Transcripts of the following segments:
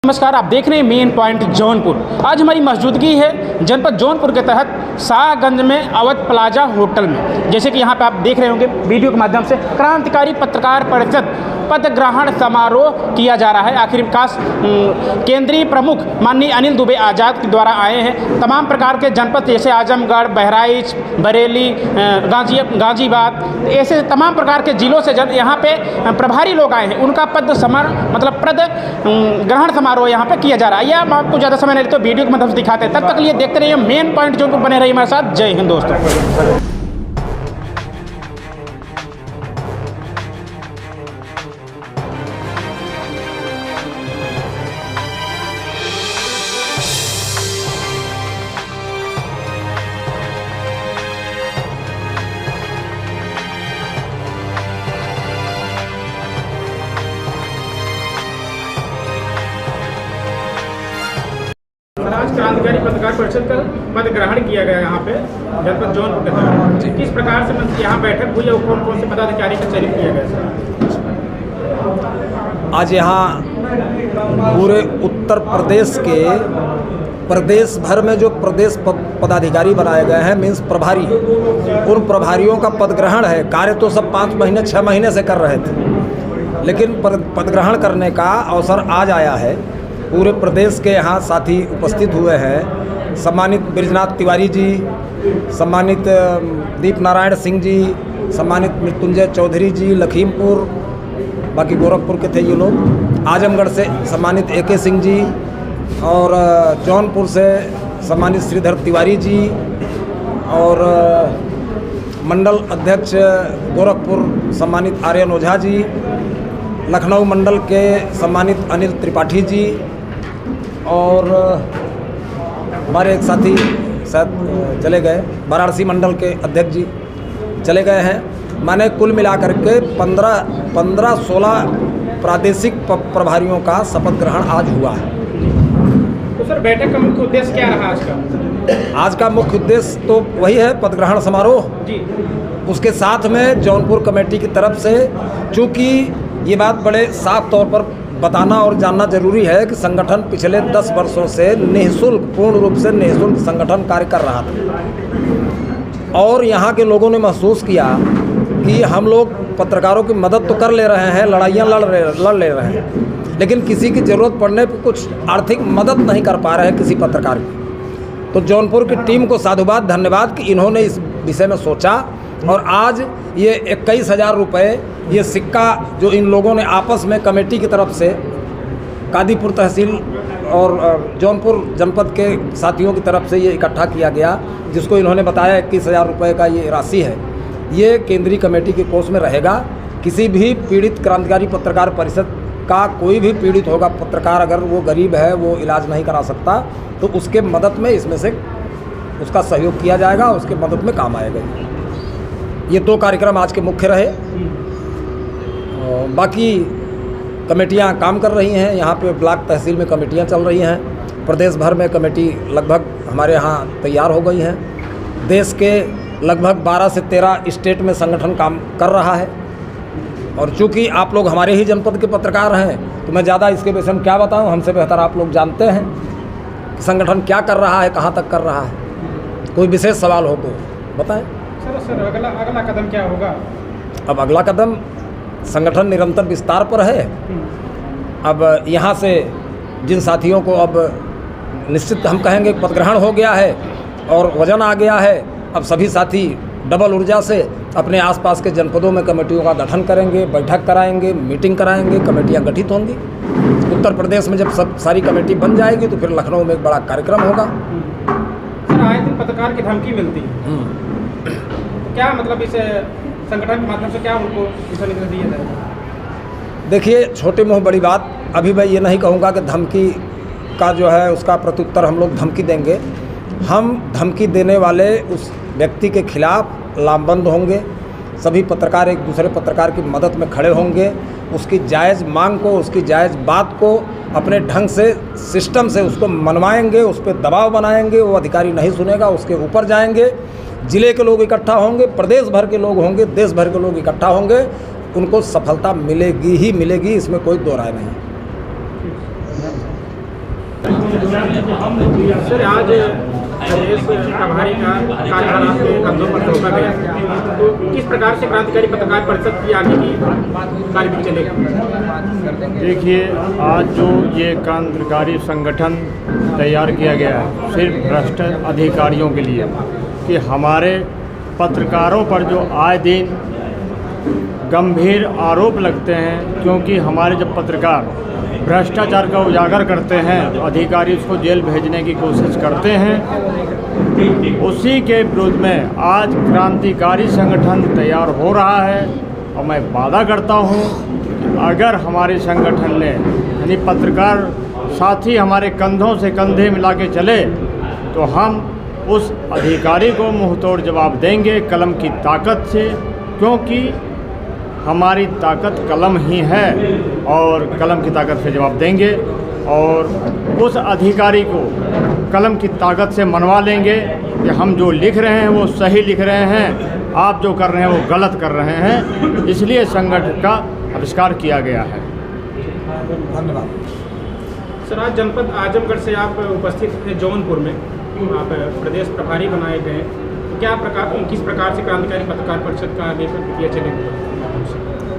नमस्कार, आप देख रहे हैं मेन पॉइंट जौनपुर। आज हमारी मौजूदगी है जनपद जौनपुर के तहत शाहगंज में अवध प्लाजा होटल में। जैसे कि यहाँ पे आप देख रहे होंगे वीडियो के माध्यम से क्रांतिकारी पत्रकार परिषद पद ग्रहण समारोह किया जा रहा है। आखिरकार केंद्रीय प्रमुख माननीय अनिल दुबे आज़ाद के द्वारा आए हैं। तमाम प्रकार के जनपद जैसे आजमगढ़, बहराइच, बरेली, गाजीबाद, ऐसे तमाम प्रकार के जिलों से यहाँ पे प्रभारी लोग आए हैं। उनका पद ग्रहण समारोह यहाँ पे किया जा रहा है। या हम आपको ज़्यादा समय नहीं तो वीडियो के माध्यम से दिखाते हैं। तब तक लिए देखते रहिए मेन पॉइंट जो बने रहिए हमारे साथ। जय हिंद दोस्तों। आज क्रांतिकारी पत्रकार परिषद का पद ग्रहण किया गया यहाँ पे जनपद जौनपुर के तहत। किस प्रकार से यहाँ बैठक हुई और कौन कौन से पदाधिकारी का चयन किया गया सर? आज यहाँ पूरे उत्तर प्रदेश के प्रदेश भर में जो प्रदेश पदाधिकारी बनाए गए हैं, मीन्स प्रभारी, उन प्रभारियों का पद ग्रहण है। कार्य तो सब 5 महीने 6 महीने से कर रहे थे, लेकिन पद ग्रहण करने का अवसर आज आया है। पूरे प्रदेश के यहाँ साथी उपस्थित हुए हैं। सम्मानित बृजनाथ तिवारी जी, सम्मानित दीप नारायण सिंह जी, सम्मानित मृत्युंजय चौधरी जी लखीमपुर, बाकी गोरखपुर के थे ये लोग। आजमगढ़ से सम्मानित AK सिंह जी और जौनपुर से सम्मानित श्रीधर तिवारी जी और मंडल अध्यक्ष गोरखपुर सम्मानित आर्यन ओझा जी, लखनऊ मंडल के सम्मानित अनिल त्रिपाठी जी और हमारे एक साथी शायद चले गए, वाराणसी मंडल के अध्यक्ष जी चले गए हैं। मैंने कुल मिलाकर के 15-16 प्रादेशिक प्रभारियों का शपथ ग्रहण आज हुआ है। तो सर बैठक का मुख्य उद्देश्य क्या रहा आज का? आज का मुख्य उद्देश्य तो वही है, पद ग्रहण समारोह जी। उसके साथ में जौनपुर कमेटी की तरफ से, चूँकि ये बात बड़े साफ तौर पर बताना और जानना जरूरी है कि संगठन पिछले 10 वर्षों से निःशुल्क, पूर्ण रूप से निःशुल्क संगठन कार्य कर रहा था और यहाँ के लोगों ने महसूस किया कि हम लोग पत्रकारों की मदद तो कर ले रहे हैं, लड़ाइयाँ लड़ ले रहे हैं, लेकिन किसी की ज़रूरत पड़ने पर कुछ आर्थिक मदद नहीं कर पा रहे हैं किसी पत्रकार की। तो जौनपुर की टीम को साधुवाद, धन्यवाद कि इन्होंने इस विषय में सोचा और आज ये 21,000 रुपये ये सिक्का जो इन लोगों ने आपस में कमेटी की तरफ से कादीपुर तहसील और जौनपुर जनपद के साथियों की तरफ से ये इकट्ठा किया गया, जिसको इन्होंने बताया 21,000 रुपये का ये राशि है। ये केंद्रीय कमेटी के कोष में रहेगा। किसी भी पीड़ित क्रांतिकारी पत्रकार परिषद का कोई भी पीड़ित होगा पत्रकार, अगर वो गरीब है, वो इलाज नहीं करा सकता, तो उसके मदद में इसमें से उसका सहयोग किया जाएगा, उसके मदद में काम आएगा। ये 2 कार्यक्रम आज के मुख्य रहे। बाकी कमेटियां काम कर रही हैं। यहाँ पे ब्लॉक तहसील में कमेटियां चल रही हैं। प्रदेश भर में कमेटी लगभग हमारे यहाँ तैयार हो गई हैं। देश के लगभग 12 से 13 स्टेट में संगठन काम कर रहा है। और चूँकि आप लोग हमारे ही जनपद के पत्रकार हैं, तो मैं ज़्यादा इसके विषय में क्या बताऊँ, हमसे बेहतर आप लोग जानते हैं कि संगठन क्या कर रहा है, कहाँ तक कर रहा है। कोई विशेष सवाल हो तो बताएँ। सर अगला कदम क्या होगा? अब अगला कदम, संगठन निरंतर विस्तार पर है। अब यहाँ से जिन साथियों को अब निश्चित हम कहेंगे पदग्रहण हो गया है और वजन आ गया है, अब सभी साथी डबल ऊर्जा से अपने आसपास के जनपदों में कमेटियों का गठन करेंगे, बैठक कराएंगे, मीटिंग कराएंगे, कमेटियाँ गठित होंगी। उत्तर प्रदेश में जब सब सारी कमेटी बन जाएगी तो फिर लखनऊ में एक बड़ा कार्यक्रम होगा। सर आए दिन पत्रकार की धमकी मिलती है, क्या मतलब इस संगठन के माध्यम से क्या उनको दिशा निर्देश दिए जाए? देखिए, छोटे मुँह बड़ी बात। अभी मैं ये नहीं कहूँगा कि धमकी का जो है उसका प्रत्युत्तर हम लोग धमकी देंगे। हम धमकी देने वाले उस व्यक्ति के खिलाफ लामबंद होंगे। सभी पत्रकार एक दूसरे पत्रकार की मदद में खड़े होंगे। उसकी जायज़ मांग को, उसकी जायज़ बात को अपने ढंग से, सिस्टम से उसको मनवाएंगे, उस पर दबाव बनाएंगे। वो अधिकारी नहीं सुनेगा, उसके ऊपर जाएंगे। जिले के लोग इकट्ठा होंगे, प्रदेश भर के लोग होंगे, देश भर के लोग इकट्ठा होंगे। उनको सफलता मिलेगी ही मिलेगी, इसमें कोई दो राय नहीं। सर आज प्रदेश प्रभारी का कार्यभार आपके कंधों पर सौंपा गया, तो किस प्रकार से क्रांतिकारी पत्रकार परिषद की आगे की कार्य चलेगा? देखिए, आज जो ये क्रांतिकारी संगठन तैयार किया गया है सिर्फ भ्रष्ट अधिकारियों के लिए, कि हमारे पत्रकारों पर जो आए दिन गंभीर आरोप लगते हैं, क्योंकि हमारे जब पत्रकार भ्रष्टाचार का उजागर करते हैं तो अधिकारी उसको जेल भेजने की कोशिश करते हैं। उसी के विरोध में आज क्रांतिकारी संगठन तैयार हो रहा है और मैं वादा करता हूं कि अगर हमारे संगठन ने यानी पत्रकार साथी हमारे कंधों से कंधे मिला के चले तो हम उस अधिकारी को मुंहतोड़ जवाब देंगे कलम की ताकत से, क्योंकि हमारी ताकत कलम ही है और कलम की ताकत से जवाब देंगे और उस अधिकारी को कलम की ताकत से मनवा लेंगे कि हम जो लिख रहे हैं वो सही लिख रहे हैं, आप जो कर रहे हैं वो गलत कर रहे हैं। इसलिए संगठन का आविष्कार किया गया है। धन्यवाद। सर आज जनपद आजमगढ़ से आप उपस्थित थे जौनपुर में, आप प्रदेश प्रभारी बनाए गए, तो किस प्रकार से क्रांतिकारी पत्रकार परिषद का आगे प्रक्रिया चलेगी?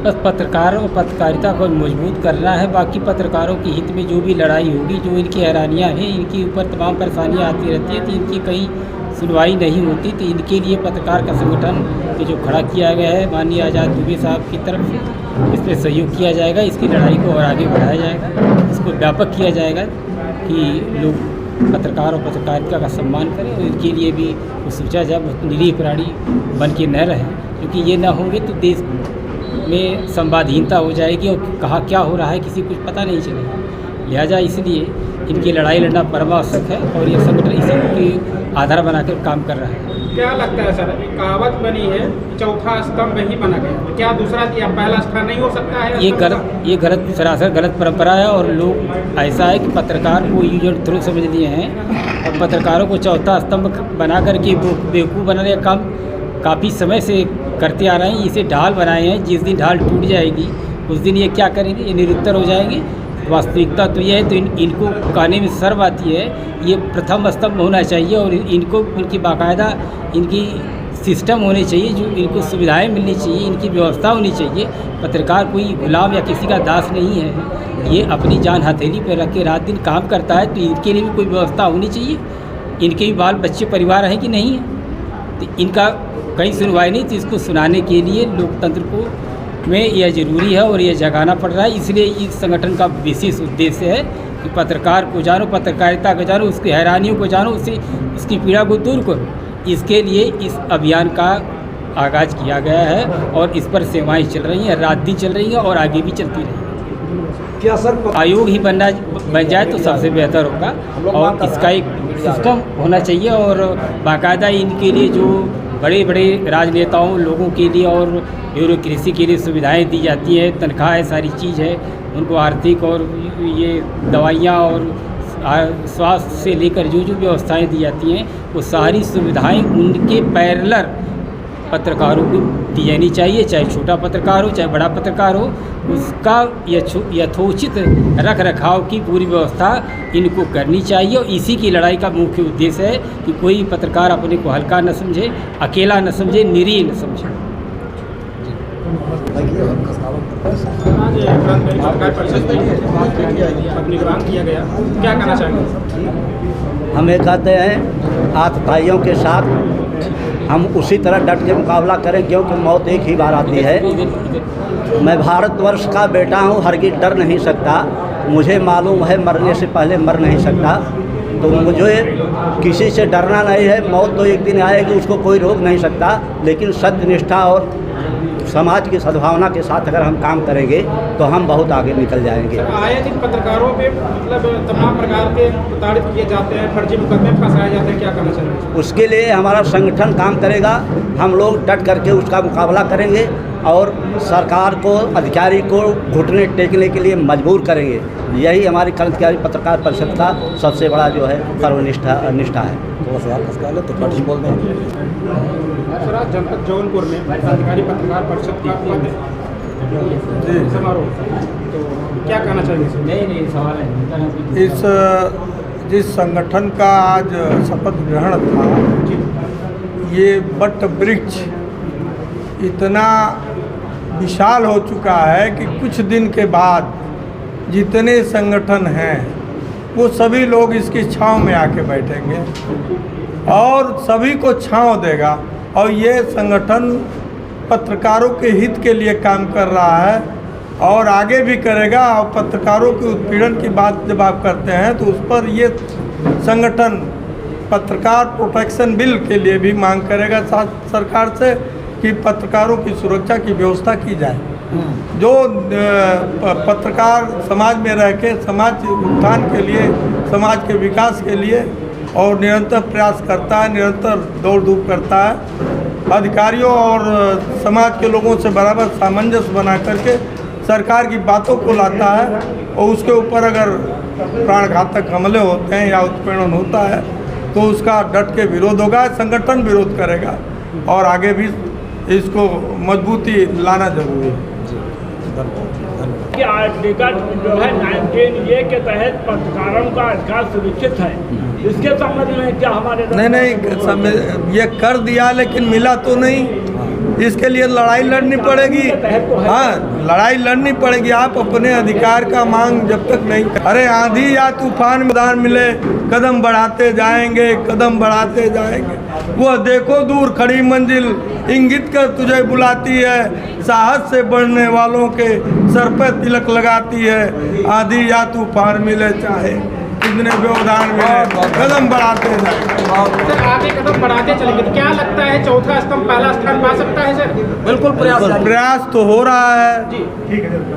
बस पत्रकार और पत्रकारिता को मजबूत करना है। बाकी पत्रकारों के हित में जो भी लड़ाई होगी, जो इनकी हैरानियाँ हैं, इनके ऊपर तमाम परेशानियाँ आती रहती हैं, तो इनकी कहीं सुनवाई नहीं होती, तो इनके लिए पत्रकार का संगठन ये जो खड़ा किया गया है माननीय आज़ाद दुबे साहब की तरफ से, इस पर सहयोग किया जाएगा। इसकी लड़ाई को और आगे बढ़ाया जाएगा, इसको व्यापक किया जाएगा कि लोग पत्रकार और पत्रकारिता का सम्मान करें और इनके लिए भी वो सोचा जाए निरीह प्राणी बन के न रहें, क्योंकि ये ना होंगे तो देश में संवादहीनता हो जाएगी और कहाँ क्या हो रहा है किसी को कुछ पता नहीं चलेगा। लिहाजा इसलिए इनकी लड़ाई लड़ना परमावश्यक है और ये संगठन इसी की आधार बनाकर काम कर रहा है। क्या लगता है सर, एक कहावत बनी है चौथा स्तंभ ही बना गया, क्या दूसरा या पहला स्थान नहीं हो सकता है? ये गलत सरासर गलत परंपरा है और लोग ऐसा है कि पत्रकार को यूज एंड थ्रो समझ लिए हैं और पत्रकारों को चौथा स्तंभ बना करके बेवकूफ़ बनाने का काम काफ़ी समय से करते आ रहे हैं। इसे ढाल बनाए हैं, जिस दिन ढाल टूट जाएगी उस दिन ये क्या करेंगे, ये निरुत्तर हो जाएंगे। वास्तविकता तो यह है, तो इनको कहने में शर्म आती है, ये प्रथम स्तंभ होना चाहिए और इनको इनकी बाकायदा इनकी सिस्टम होने चाहिए, जो इनको सुविधाएं मिलनी चाहिए, इनकी व्यवस्था होनी चाहिए। पत्रकार कोई गुलाम या किसी का दास नहीं है, ये अपनी जान हथेली पर रख के रात दिन काम करता है, तो इनके लिए भी कोई व्यवस्था होनी चाहिए। इनके भी बाल बच्चे परिवार हैं कि नहीं है, तो इनका कहीं सुनवाई नहीं, तो इसको सुनाने के लिए लोकतंत्र को में यह ज़रूरी है और यह जगाना पड़ रहा है। इसलिए इस संगठन का विशेष उद्देश्य है कि पत्रकार को जानो, पत्रकारिता को जानो, उसकी हैरानियों को जानो, उसकी पीड़ा को दूर करो। इसके लिए इस अभियान का आगाज़ किया गया है और इस पर सेवाएं चल रही हैं, रात दिन चल रही हैं और आगे भी चलती रहेंगी। क्या सर आयोग ही बन जाए तो सबसे बेहतर होगा और इसका एक सिस्टम होना चाहिए और बाकायदा इनके लिए जो बड़े बड़े राजनेताओं लोगों के लिए और ब्यूरोक्रेसी के लिए सुविधाएं दी जाती हैं, तनख्वाह है, सारी चीज़ है, उनको आर्थिक और ये दवाइयाँ और स्वास्थ्य से लेकर जो जो व्यवस्थाएं दी जाती हैं, वो सारी सुविधाएं उनके पैरेलल पत्रकारों को दी जानी चाहिए, चाहे छोटा पत्रकार हो चाहे बड़ा पत्रकार हो, उसका यथोचित रख रखाव की पूरी व्यवस्था इनको करनी चाहिए। और इसी की लड़ाई का मुख्य उद्देश्य है कि कोई पत्रकार अपने को हल्का न समझे, अकेला न समझे, निरीह न समझे। आज क्रांतिकारी पत्रकार परिषद में निगरान किया गया, क्या कहना चाहेंगे? हम ये कहते हैं आतताइयों के साथ हम उसी तरह डट के मुकाबला करें, क्योंकि मौत एक ही बार आती है। मैं भारतवर्ष का बेटा हूँ, हरगिज़ डर नहीं सकता। मुझे मालूम है मरने से पहले मर नहीं सकता, तो मुझे किसी से डरना नहीं है। मौत तो एक दिन आएगी, उसको कोई रोक नहीं सकता, लेकिन सत्य निष्ठा और समाज की सद्भावना के साथ अगर हम काम करेंगे तो हम बहुत आगे निकल जाएंगे। आए दिन पत्रकारों पे मतलब तमाम प्रकार के प्रताड़ित किए जाते हैं, फर्जी मुकदमे फंसाए जाते हैं, क्या करना चाहिए? उसके लिए हमारा संगठन काम करेगा, हम लोग डट करके उसका मुकाबला करेंगे और सरकार को, अधिकारी को घुटने टेकने के लिए मजबूर करेंगे। यही हमारी क्रांतिकारी पत्रकार परिषद का सबसे बड़ा जो है कर्मनिष्ठा है। तो फर्जी बोल दें। सर आज जनपद जौनपुर में क्रांतिकारी पत्रकार परिषद का समारोह, तो क्या कहना चाहेंगे? नहीं सवाल है। इस जिस संगठन का आज शपथ ग्रहण था, ये वट वृक्ष इतना विशाल हो चुका है कि कुछ दिन के बाद जितने संगठन हैं वो सभी लोग इसकी छांव में आके बैठेंगे और सभी को छांव देगा। और ये संगठन पत्रकारों के हित के लिए काम कर रहा है और आगे भी करेगा। और पत्रकारों के उत्पीड़न की बात जब आप करते हैं तो उस पर ये संगठन पत्रकार प्रोटेक्शन बिल के लिए भी मांग करेगा सरकार से कि पत्रकारों की सुरक्षा की व्यवस्था की जाए। जो पत्रकार समाज में रह के समाज उत्थान के लिए, समाज के विकास के लिए और निरंतर प्रयास करता है, निरंतर दौड़ धूप करता है, अधिकारियों और समाज के लोगों से बराबर सामंजस्य बना करके सरकार की बातों को लाता है और उसके ऊपर अगर प्राणघातक हमले होते हैं या उत्पीड़न होता है तो उसका डट के विरोध होगा, संगठन विरोध करेगा और आगे भी इसको मजबूती लाना जरूरी है। आर्टिकल जो है 19A के तहत पत्रकारों का अधिकार सुरक्षित है, इसके संबंध में क्या हमारे नहीं ये कर दिया लेकिन मिला तो नहीं, इसके लिए लड़ाई लड़नी पड़ेगी। हाँ, लड़ाई लड़नी पड़ेगी। आप अपने अधिकार का मांग जब तक नहीं, अरे आंधी या तूफान में दान मिले कदम बढ़ाते जाएंगे, कदम बढ़ाते जाएंगे। वो देखो दूर खड़ी मंजिल इंगित कर तुझे बुलाती है, साहस से बढ़ने वालों के सर पर तिलक लगाती है। आंधी या तूफान मिले चाहे कितने व्यवधान मिले, कदम बढ़ाते जाएंगे। सर आगे कदम बढ़ाते चलेंगे तो क्या लगता है चौथा स्तंभ पहला स्थान पा सकता है सर? बिल्कुल प्रयास तो हो रहा है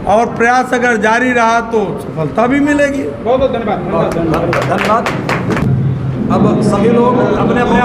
और प्रयास अगर जारी रहा तो सफलता भी मिलेगी। बहुत बहुत धन्यवाद। धन्यवाद। अब सभी लोग अपने अपने